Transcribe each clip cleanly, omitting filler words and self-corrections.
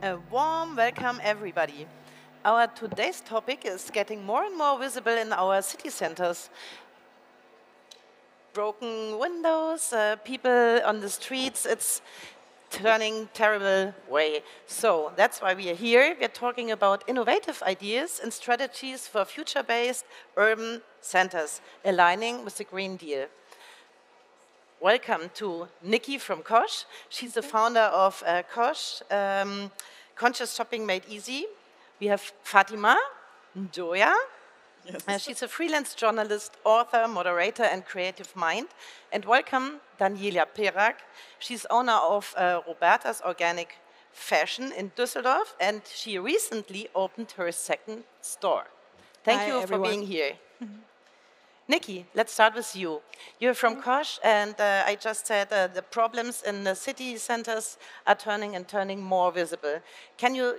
A warm welcome, everybody. Our today's topic is getting more and more visible in our city centers. Broken windows, people on the streets, it's turning terrible way. So that's why we are here. We're talking about innovative ideas and strategies for future-based urban centers, aligning with the Green Deal. Welcome to Niki from COSH. She's the founder of COSH, Conscious Shopping Made Easy. We have Fatima, Njoya. Yes. She's a freelance journalist, author, moderator, and creative mind. And welcome Daniela Perak. She's owner of Roberta's Organic Fashion in Düsseldorf, and she recently opened her second store. Thank Hi, you for everyone. being here. Niki, let's start with you. You're from COSH, and I just said the problems in the city centers are turning more visible. Can you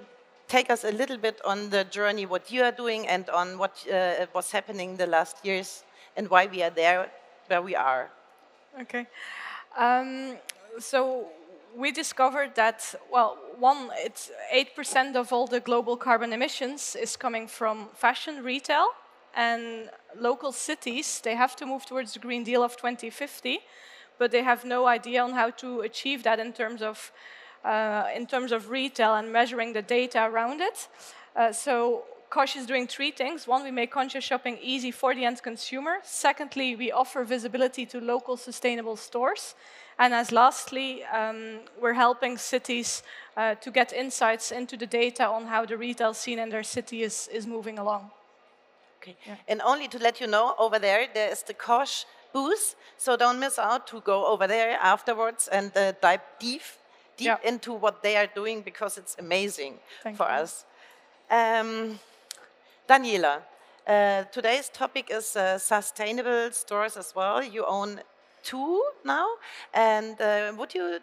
take us a little bit on the journey, what you are doing, and on what was happening the last years, and why we are there where we are? Okay. Um, so we discovered that, well, one, it's 8% of all the global carbon emissions is coming from fashion retail, and local cities, they have to move towards the Green Deal of 2050, but they have no idea on how to achieve that in terms of retail and measuring the data around it. So COSH is doing three things. One, we make conscious shopping easy for the end consumer. Secondly, we offer visibility to local sustainable stores. And as lastly, we're helping cities to get insights into the data on how the retail scene in their city is moving along. Okay. Yeah. And only to let you know, over there is the COSH booth, so don't miss out to go over there afterwards and dive deep Yeah. into what they are doing, because it's amazing Thank for you. us. Daniela, today's topic is sustainable stores as well. You own two now, and would you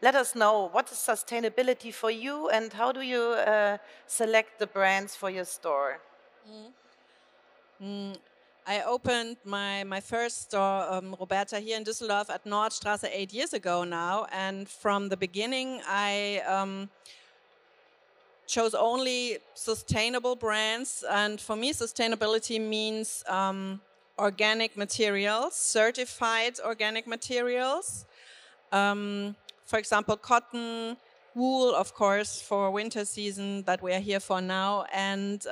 let us know what is sustainability for you, and how do you select the brands for your store? I opened my first store, Roberta, here in Düsseldorf at Nordstraße 8 years ago now. And from the beginning, I chose only sustainable brands. And for me, sustainability means organic materials, certified organic materials. For example, cotton, wool, of course, for winter season that we are here for now, and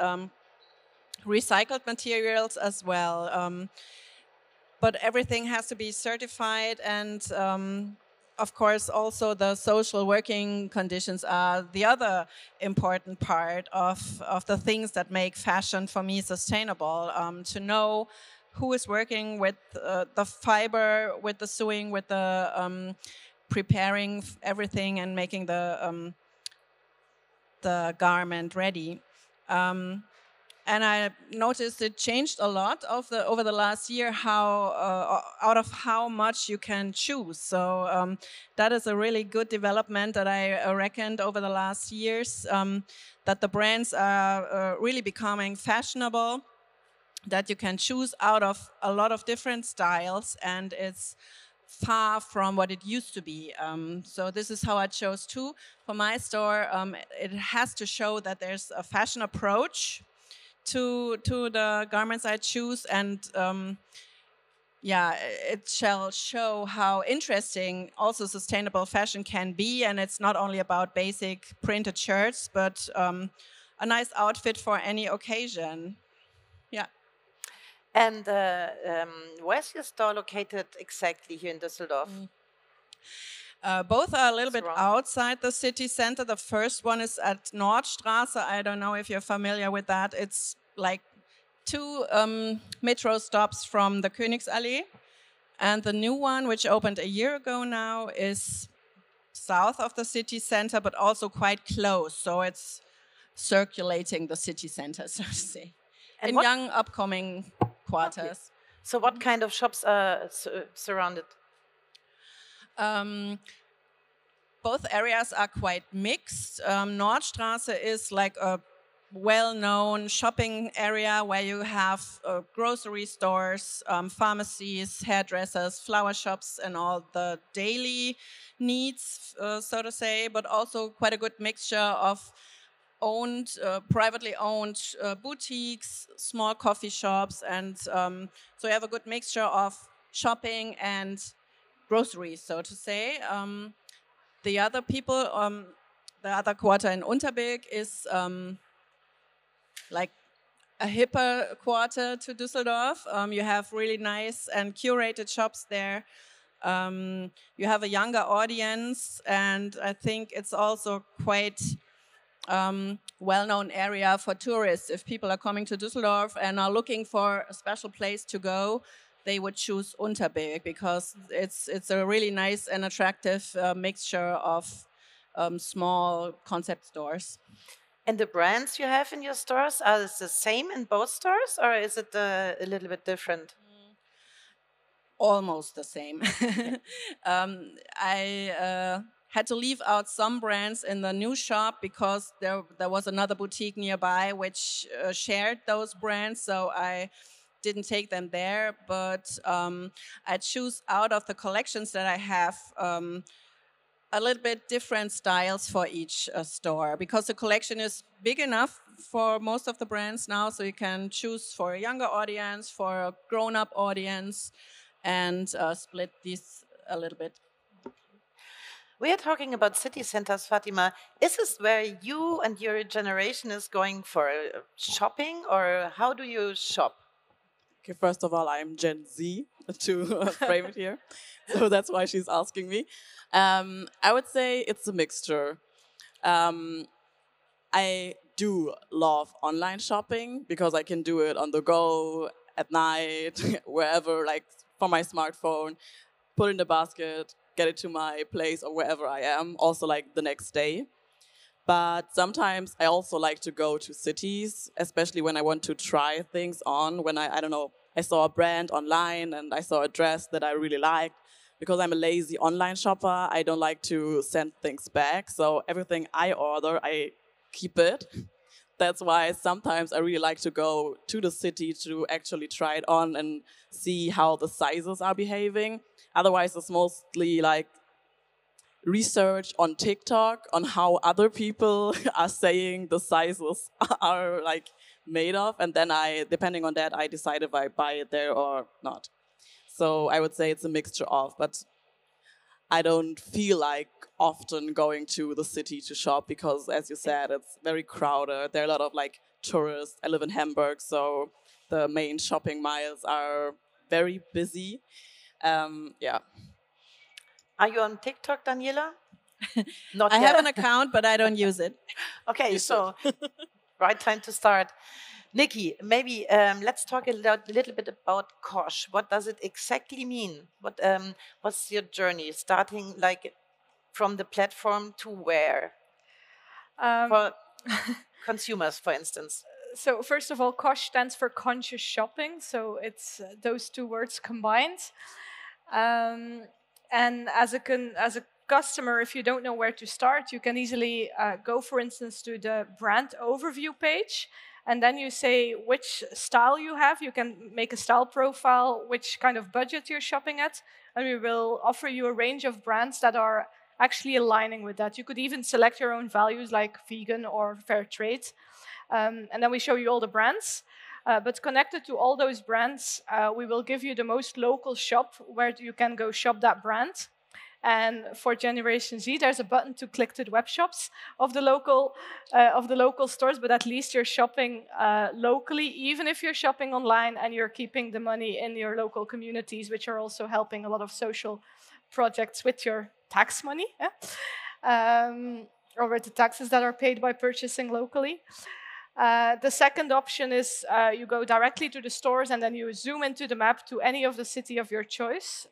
recycled materials as well. But everything has to be certified, and of course also the social working conditions are the other important part of the things that make fashion for me sustainable. To know who is working with the fiber, with the sewing, with the preparing everything and making the garment ready. And I noticed it changed a lot over the last year, how out of how much you can choose. So that is a really good development that I reckoned over the last years, that the brands are really becoming fashionable, that you can choose out of a lot of different styles, and it's far from what it used to be. So this is how I chose two for my store. It has to show that there's a fashion approach to the garments I choose, and yeah, it shall show how interesting also sustainable fashion can be, and it's not only about basic printed shirts, but a nice outfit for any occasion. Yeah. And where's your store located exactly here in Düsseldorf? Both are a little bit Surround- outside the city center. The first one is at Nordstraße. I don't know if you're familiar with that. It's like two metro stops from the Königsallee. And the new one, which opened a year ago now, is south of the city center, but also quite close. So it's circulating the city center, so to say, And in what- young upcoming quarters. So what kind of shops are surrounded? Both areas are quite mixed. Nordstraße is like a well-known shopping area where you have grocery stores, pharmacies, hairdressers, flower shops, and all the daily needs, so to say, but also quite a good mixture of privately owned boutiques, small coffee shops, and so you have a good mixture of shopping and groceries, so to say. The other people, the other quarter in Unterbilk is like a hipper quarter to Düsseldorf. You have really nice and curated shops there. You have a younger audience, and I think it's also quite well-known area for tourists. If people are coming to Düsseldorf and are looking for a special place to go, they would choose Unterbilk because it's a really nice and attractive mixture of small concept stores. And the brands you have in your stores, are the same in both stores, or is it a little bit different? Almost the same. I had to leave out some brands in the new shop because there was another boutique nearby which shared those brands, so I didn't take them there. But I choose out of the collections that I have a little bit different styles for each store because the collection is big enough for most of the brands now, so you can choose for a younger audience, for a grown-up audience, and split these a little bit. We are talking about city centers, Fatima. Is this where you and your generation is going for shopping, or how do you shop? Okay, first of all, I'm Gen Z to frame it here, so that's why she's asking me. I would say it's a mixture. I do love online shopping because I can do it on the go, at night, wherever, like from my smartphone, put it in the basket, get it to my place or wherever I am, also like the next day. But sometimes I also like to go to cities, especially when I want to try things on. When I don't know, I saw a brand online and I saw a dress that I really liked. Because I'm a lazy online shopper, I don't like to send things back. So everything I order, I keep it. That's why sometimes I really like to go to the city to actually try it on and see how the sizes are behaving. Otherwise, it's mostly like research on TikTok on how other people are saying the sizes are like made of, and then depending on that, I decide if I buy it there or not. So I would say it's a mixture of, but I don't feel like often going to the city to shop because, as you said, it's very crowded. There are a lot of like tourists. I live in Hamburg, so the main shopping miles are very busy. Yeah. Are you on TikTok, Daniela? Not I yet. have an account, but I don't use it. Okay, so right time to start. Niki, maybe let's talk a little bit about COSH. What does it exactly mean? What's your journey, starting like from the platform to where? For consumers, for instance. So first of all, COSH stands for conscious shopping. So it's those two words combined. And as a customer, if you don't know where to start, you can easily go, for instance, to the brand overview page. And then you say which style you have. You can make a style profile, which kind of budget you're shopping at. And we will offer you a range of brands that are actually aligning with that. You could even select your own values like vegan or fair trade. And then we show you all the brands. But connected to all those brands, we will give you the most local shop where you can go shop that brand. And for Generation Z, there's a button to click to the web shops of the local stores. But at least you're shopping locally, even if you're shopping online, and you're keeping the money in your local communities, which are also helping a lot of social projects with your tax money, or with the taxes that are paid by purchasing locally. The second option is you go directly to the stores and then you zoom into the map to any of the city of your choice.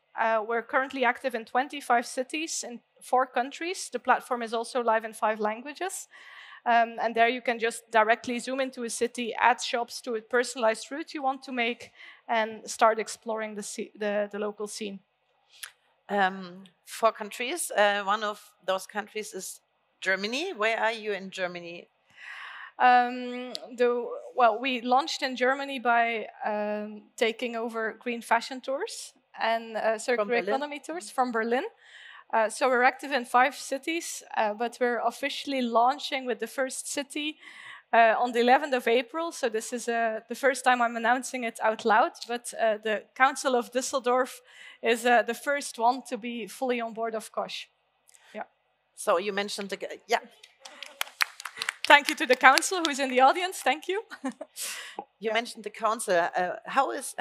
We're currently active in 25 cities in 4 countries. The platform is also live in 5 languages. And there you can just directly zoom into a city, add shops to a personalized route you want to make, and start exploring the local scene. 4 countries. One of those countries is Germany. Where are you in Germany? We launched in Germany by taking over green fashion tours and circular economy tours from Berlin. So we're active in 5 cities, but we're officially launching with the first city on the 11th of April. So this is the first time I'm announcing it out loud, but the Council of Düsseldorf is the first one to be fully on board of COSH. Yeah. So you mentioned yeah. Thank you to the council who is in the audience. Thank you. You mentioned the council. How is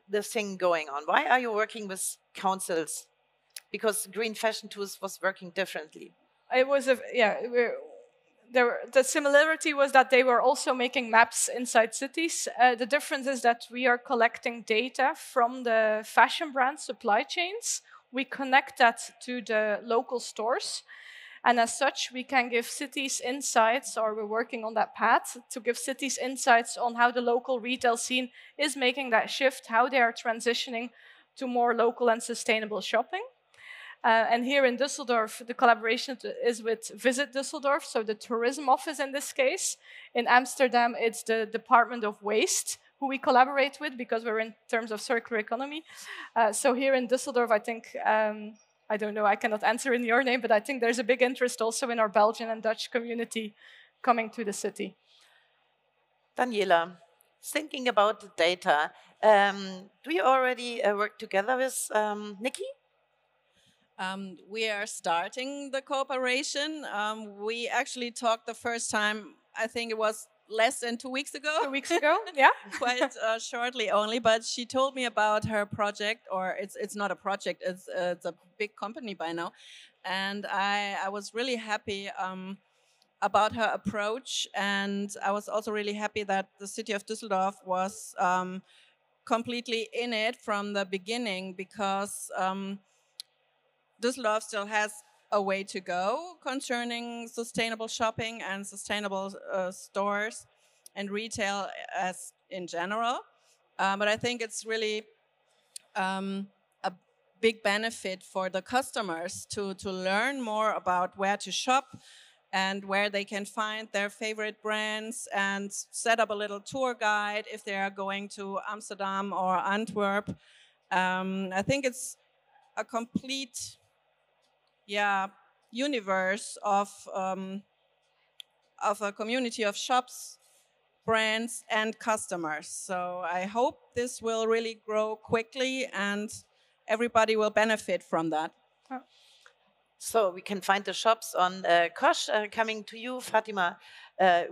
the thing going on? Why are you working with councils? Because Green Fashion Tours was working differently. It was the similarity was that they were also making maps inside cities. The difference is that we are collecting data from the fashion brand supply chains. We connect that to the local stores. And as such, we can give cities insights, or we're working on that path, to give cities insights on how the local retail scene is making that shift, how they are transitioning to more local and sustainable shopping. And here in Düsseldorf, the collaboration is with Visit Düsseldorf, so the tourism office in this case. In Amsterdam, it's the Department of Waste, who we collaborate with because we're in terms of circular economy. So here in Düsseldorf, I think... I don't know, I cannot answer in your name, but I think there's a big interest also in our Belgian and Dutch community coming to the city. Daniela, thinking about the data, do you already work together with Niki? We are starting the cooperation. We actually talked the first time, I think it was less than 2 weeks ago. 2 weeks ago, yeah. Quite shortly only, but she told me about her project, or it's not a project, it's a big company by now. And I was really happy about her approach, and I was also really happy that the city of Düsseldorf was completely in it from the beginning, because Düsseldorf still has a way to go concerning sustainable shopping and sustainable stores and retail as in general. But I think it's really a big benefit for the customers to learn more about where to shop and where they can find their favorite brands, and set up a little tour guide if they are going to Amsterdam or Antwerp. I think it's a complete universe of a community of shops, brands, and customers. So I hope this will really grow quickly and everybody will benefit from that. So we can find the shops on COSH. Coming to you, Fatima,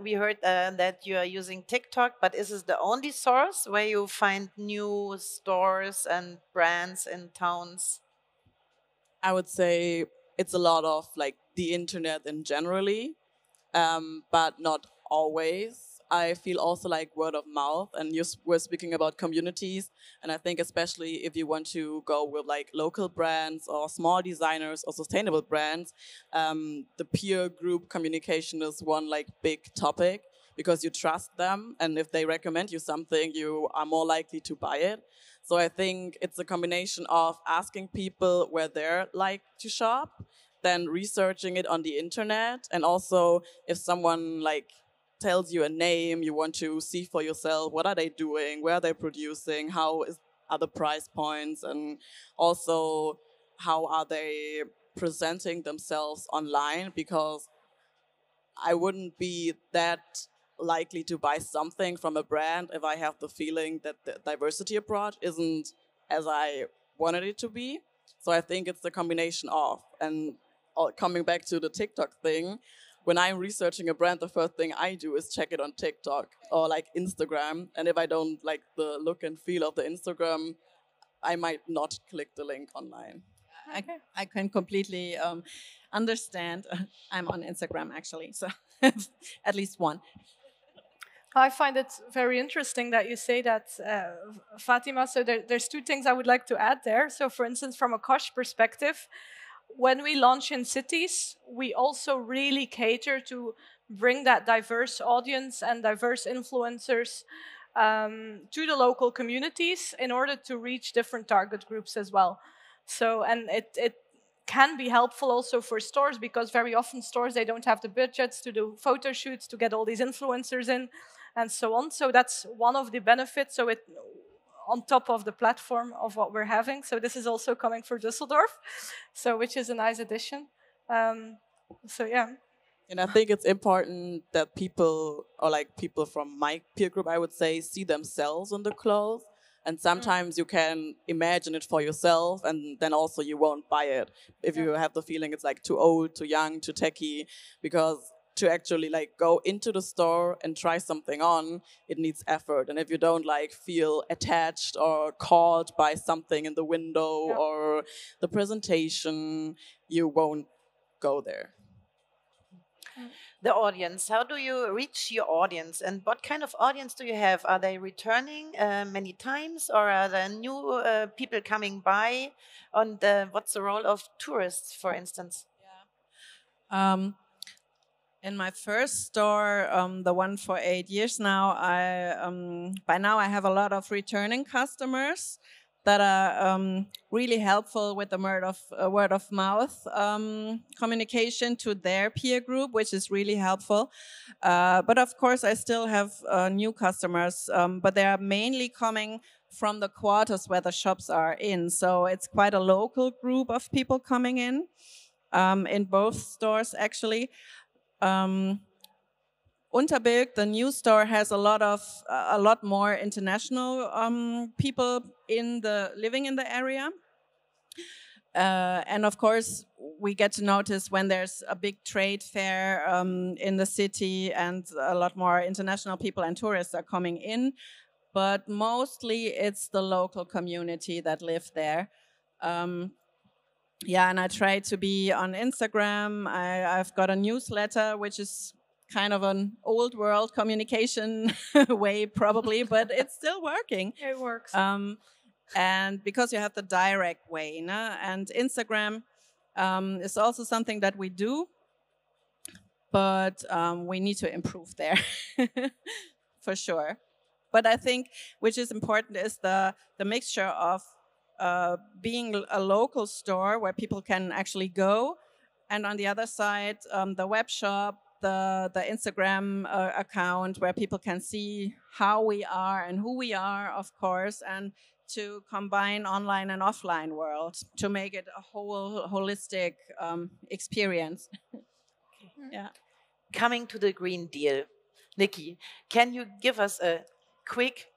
we heard that you are using TikTok, but is this the only source where you find new stores and brands in towns? I would say it's a lot of like the internet in generally, but not always. I feel also like word of mouth, and we're speaking about communities, and I think especially if you want to go with like local brands or small designers or sustainable brands, the peer group communication is one like big topic, because you trust them, and if they recommend you something, you are more likely to buy it. So I think it's a combination of asking people where they're like to shop, then researching it on the internet, and also if someone like tells you a name, you want to see for yourself, what are they doing, where are they producing, are the price points, and also how are they presenting themselves online, because I wouldn't be that likely to buy something from a brand if I have the feeling that the diversity abroad isn't as I wanted it to be. So I think it's the combination of, and coming back to the TikTok thing, when I'm researching a brand, the first thing I do is check it on TikTok or like Instagram. And if I don't like the look and feel of the Instagram, I might not click the link online. I can completely understand. I'm on Instagram actually, so at least one. I find it very interesting that you say that, Fatima. So there's 2 things I would like to add there. So for instance, from a COSH perspective, when we launch in cities, we also really cater to bring that diverse audience and diverse influencers to the local communities in order to reach different target groups as well. So, and can be helpful also for stores, because very often stores, they don't have the budgets to do photo shoots, to get all these influencers in, and so on. So that's one of the benefits. So it on top of the platform of what we're having. So this is also coming for Düsseldorf, so which is a nice addition. So yeah. And I think it's important that people, or like people from my peer group, I would say, see themselves in the clothes. And sometimes you can imagine it for yourself, and then also you won't buy it if you have the feeling it's like too old, too young, too techy. Because to actually like go into the store and try something on, it needs effort. And if you don't like feel attached or caught by something in the window or the presentation, you won't go there. The audience, how do you reach your audience, and what kind of audience do you have? Are they returning many times, or are there new people coming by? And what's the role of tourists, for instance? In my first store, the one for 8 years now, by now I have a lot of returning customers that are really helpful with the word of mouth communication to their peer group, which is really helpful. But of course, I still have new customers, but they are mainly coming from the quarters where the shops are in. So it's quite a local group of people coming in both stores, actually. Unterbilk, the new store, has a lot more international people living in the area, and of course we get to notice when there's a big trade fair in the city, and a lot more international people and tourists are coming in. But mostly it's the local community that live there. Yeah, and I try to be on Instagram. I've got a newsletter, which is kind of an old world communication way, probably, but it's still working. It works. And because you have the direct way, no? And Instagram is also something that we do, but we need to improve there for sure. But I think which is important is the mixture of being a local store where people can actually go, and on the other side, the web shop, the Instagram account where people can see how we are and who we are, of course, and to combine online and offline world to make it a whole holistic experience. Yeah. Coming to the Green Deal, Niki, can you give us a quick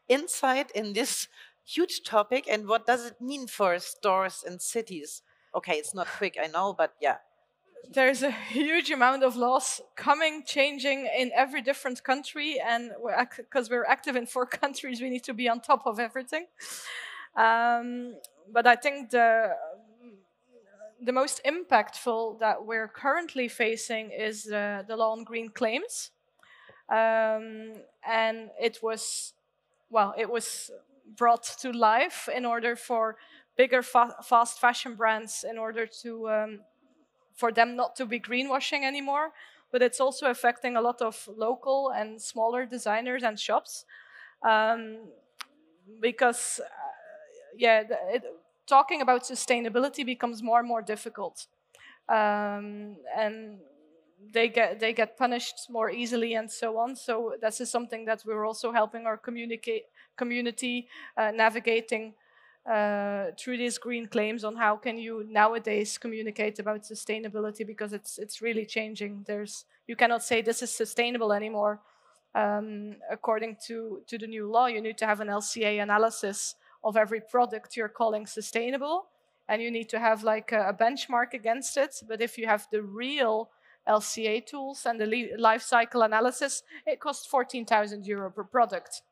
insight in this huge topic, and what does it mean for stores and cities? Okay, it's not quick, I know, but yeah. There's a huge amount of laws coming, changing in every different country, and because we're active in 4 countries, we need to be on top of everything. But I think the most impactful that we're currently facing is the law on green claims, and it was brought to life in order for bigger fast fashion brands, in order to for them not to be greenwashing anymore. But it's also affecting a lot of local and smaller designers and shops, because talking about sustainability becomes more and more difficult, and they get punished more easily and so on. So this is something that we're also helping our community navigating through these green claims on how can you nowadays communicate about sustainability, because it's really changing. You cannot say this is sustainable anymore. According to the new law, you need to have an LCA analysis of every product you're calling sustainable, and you need to have like a benchmark against it. But if you have the real LCA tools and the life cycle analysis, it costs €14,000 per product.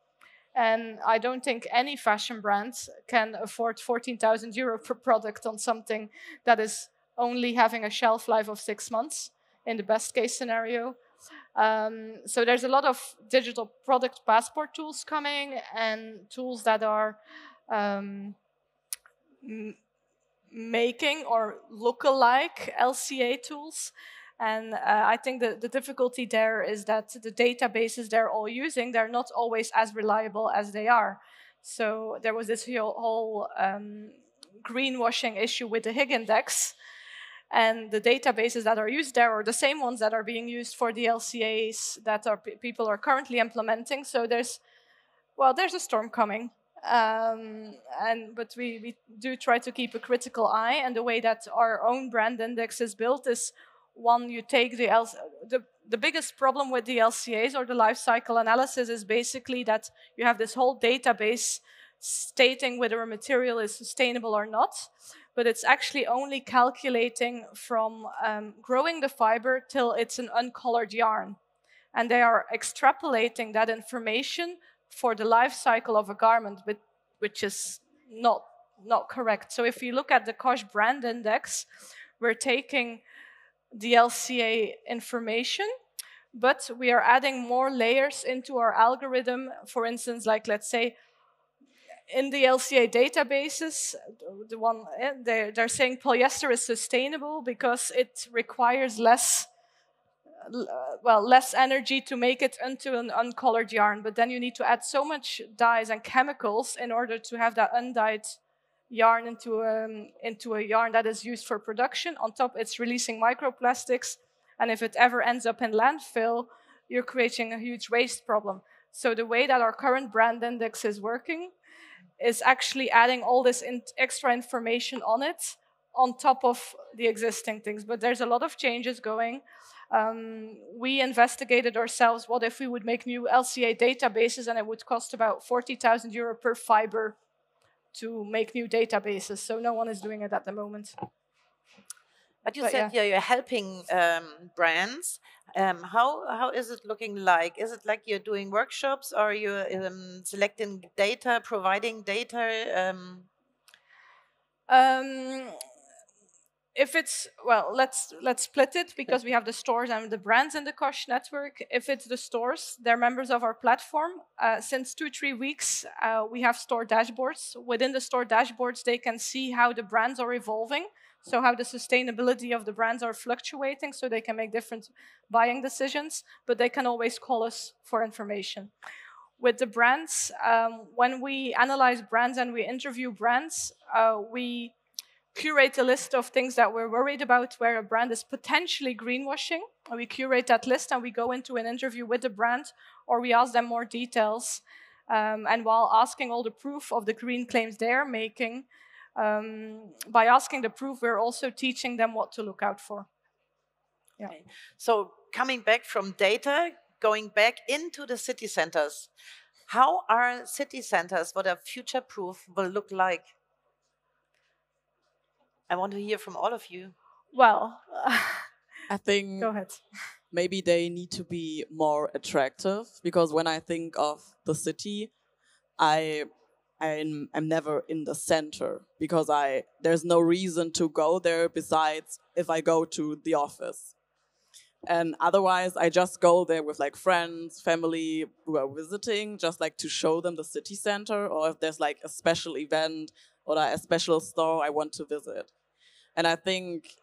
And I don't think any fashion brands can afford €14,000 per product on something that is only having a shelf life of 6 months in the best case scenario. So there's a lot of digital product passport tools coming, and tools that are making or look-alike LCA tools. And I think the difficulty there is that the databases they're all using, they're not always as reliable as they are. So there was this whole greenwashing issue with the Higg index. And the databases that are used there are the same ones that are being used for the LCAs that people are currently implementing. So there's a storm coming. But we do try to keep a critical eye. And the way that our own brand index is built is, one, you take the biggest problem with the LCAs or the life cycle analysis is basically that you have this whole database stating whether a material is sustainable or not, but it's actually only calculating from growing the fiber till it's an uncolored yarn. And they are extrapolating that information for the life cycle of a garment, which is not correct. So if you look at the COSH brand index, we're taking the LCA information, but we are adding more layers into our algorithm. For instance, like let's say in the LCA databases, they're saying polyester is sustainable because it requires less energy to make it into an uncolored yarn. But then you need to add so much dyes and chemicals in order to have that undyed yarn into a yarn that is used for production. On top, it's releasing microplastics, and if it ever ends up in landfill, you're creating a huge waste problem. So the way that our current brand index is working is actually adding all this extra information on it, on top of the existing things. But there's a lot of changes going. We investigated ourselves, what if we would make new LCA databases, and it would cost about 40,000 euro per fiber to make new databases. So no one is doing it at the moment. But you said you're helping brands. How is it looking like? Is it like you're doing workshops, or you're selecting data, providing data? If it's, let's split it, because we have the stores and the brands in the COSH network. If it's the stores, they're members of our platform. Since 2-3 weeks, we have store dashboards. Within the store dashboards, they can see how the brands are evolving, so how the sustainability of the brands are fluctuating, so they can make different buying decisions, but they can always call us for information. With the brands, when we analyze brands and we interview brands, we curate a list of things that we're worried about where a brand is potentially greenwashing. We curate that list and we go into an interview with the brand, or we ask them more details. And while asking all the proof of the green claims they're making, by asking the proof, we're also teaching them what to look out for. Yeah. Okay. So coming back from data, going back into the city centers, how are city centers, what a future-proof will look like? I want to hear from all of you. Well, I think go ahead. Maybe they need to be more attractive, because when I think of the city, I'm never in the center, because there's no reason to go there besides if I go to the office. And otherwise, I just go there with like friends, family who are visiting, just like to show them the city center, or if there's like a special event or a special store I want to visit. And I think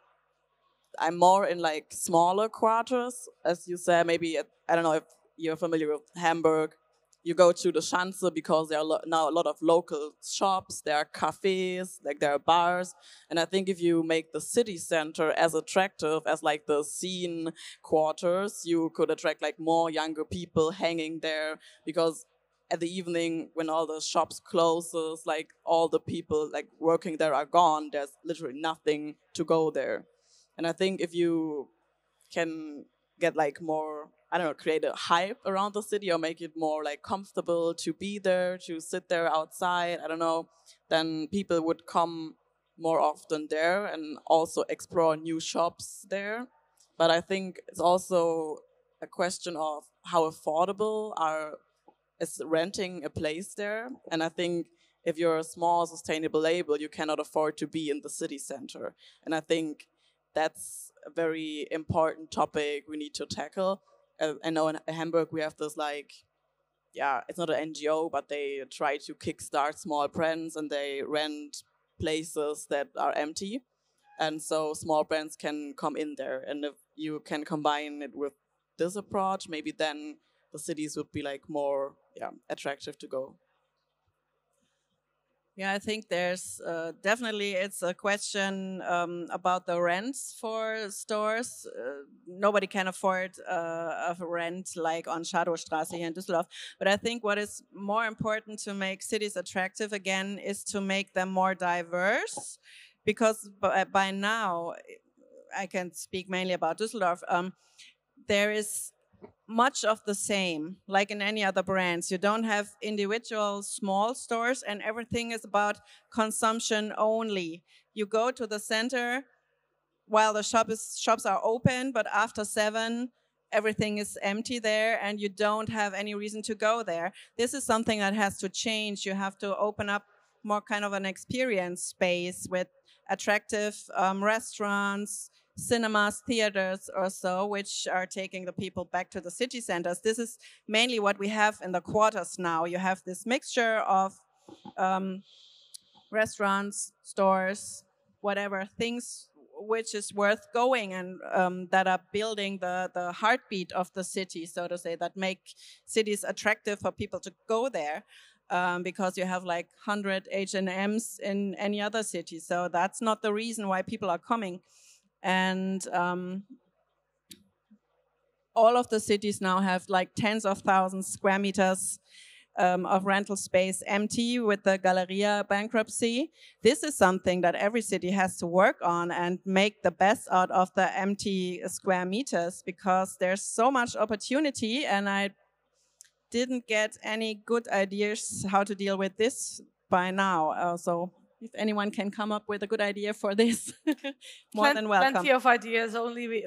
I'm more in like smaller quarters, as you said. Maybe, I don't know if you're familiar with Hamburg. You go to the Schanze because there are now a lot of local shops, there are cafes, like there are bars. And I think if you make the city center as attractive as like the scene quarters, you could attract like more younger people hanging there, because at the evening when all the shops closes, like all the people like working there are gone, there's literally nothing to go there. And I think if you can get like more, I don't know, create a hype around the city, or make it more like comfortable to be there, to sit there outside, I don't know, then people would come more often there and also explore new shops there. But I think it's also a question of how affordable is renting a place there. And I think if you're a small sustainable label, you cannot afford to be in the city center. And I think that's a very important topic we need to tackle. I know in Hamburg we have this like, it's not an NGO, but they try to kickstart small brands, and they rent places that are empty. And so small brands can come in there. And if you can combine it with this approach, maybe then the cities would be like more attractive to go. Yeah, I think there's definitely it's a question about the rents for stores. Nobody can afford a rent like on Schadowstraße here in Düsseldorf. But I think what is more important to make cities attractive again is to make them more diverse, because by now, I can speak mainly about Düsseldorf. There is much of the same, like in any other brands. You don't have individual small stores, and everything is about consumption only. You go to the center while the shops are open, but after 7, everything is empty there, and you don't have any reason to go there. This is something that has to change. You have to open up more kind of an experience space with attractive restaurants, cinemas, theaters, or so, which are taking the people back to the city centers. This is mainly what we have in the quarters now. You have this mixture of restaurants, stores, whatever, things which is worth going, and that are building the heartbeat of the city, so to say, that make cities attractive for people to go there. Because you have like 100 H&Ms in any other city. So that's not the reason why people are coming. And all of the cities now have like tens of thousands square meters of rental space empty with the Galleria bankruptcy. This is something that every city has to work on and make the best out of the empty square meters, because there's so much opportunity, and I didn't get any good ideas how to deal with this by now. So if anyone can come up with a good idea for this, more than welcome. Plenty of ideas,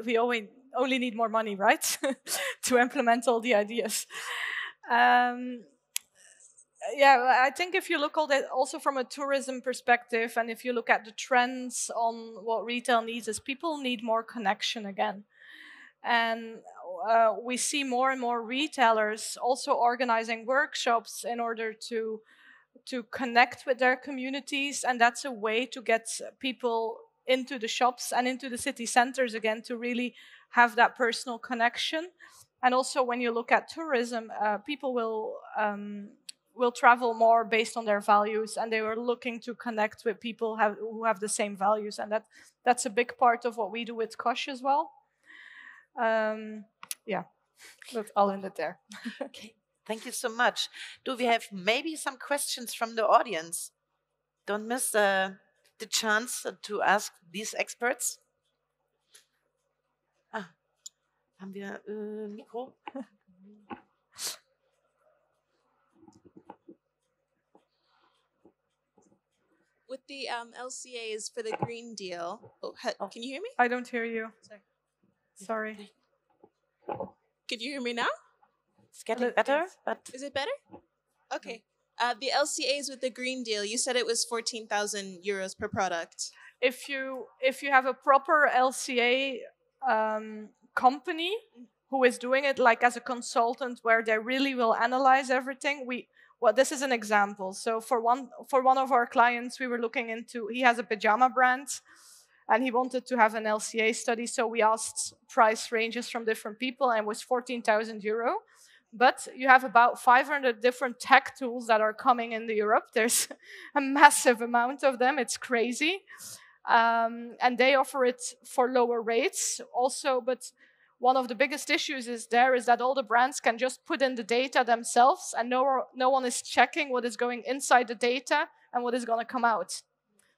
we only need more money, right? To implement all the ideas. Yeah, I think if you look at it also from a tourism perspective, and if you look at the trends on what retail needs, is people need more connection again. And we see more and more retailers also organizing workshops in order to connect with their communities, and that's a way to get people into the shops and into the city centers again, to really have that personal connection. And also when you look at tourism, people will travel more based on their values, and they were looking to connect with people who have the same values, and that's a big part of what we do with COSH as well. Yeah, I'll end it there. Okay, thank you so much. Do we have maybe some questions from the audience? Don't miss the chance to ask these experts. Haben wir Mikro? With the LCAs for the Green Deal, can you hear me? I don't hear you. Sorry. Can you hear me now? It's getting better, but is it better? Okay. The LCAs with the Green Deal, you said it was 14,000 euros per product. If you have a proper LCA company who is doing it like as a consultant, where they really will analyze everything, this is an example. So for one of our clients, we were looking into, he has a pajama brand, and he wanted to have an LCA study. So we asked price ranges from different people, and it was 14,000 euro. But you have about 500 different tech tools that are coming in Europe. There's a massive amount of them. It's crazy. And they offer it for lower rates also. But one of the biggest issues is that all the brands can just put in the data themselves, and no one is checking what is going inside the data and what is going to come out.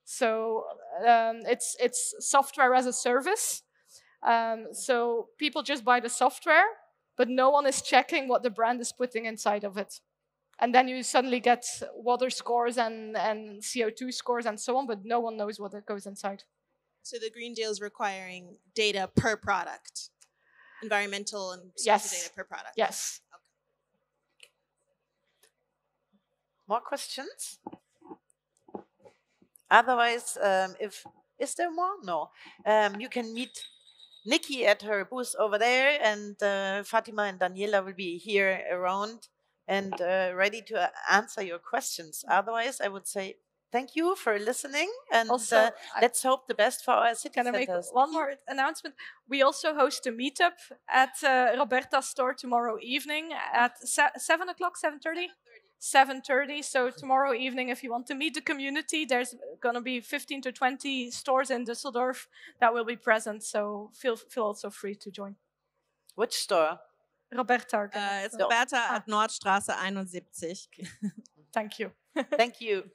So it's software as a service. So people just buy the software, but no one is checking what the brand is putting inside of it. And then you suddenly get water scores and CO2 scores and so on, but no one knows what goes inside. So the Green Deal is requiring data per product, environmental and social data per product. Yes. Okay. More questions? Otherwise, is there more? No. You can meet Niki at her booth over there, and Fatima and Daniela will be here around and ready to answer your questions. Otherwise, I would say thank you for listening, and also, let's hope the best for our city centers. Can I make one more announcement? We also host a meetup at Roberta's store tomorrow evening at 7 o'clock, 7:30? 7:30. So tomorrow evening, if you want to meet the community, there's going to be 15 to 20 stores in Düsseldorf that will be present. So feel also free to join. Which store? Roberta. It's Roberta at Nordstraße 71. Thank you. Thank you.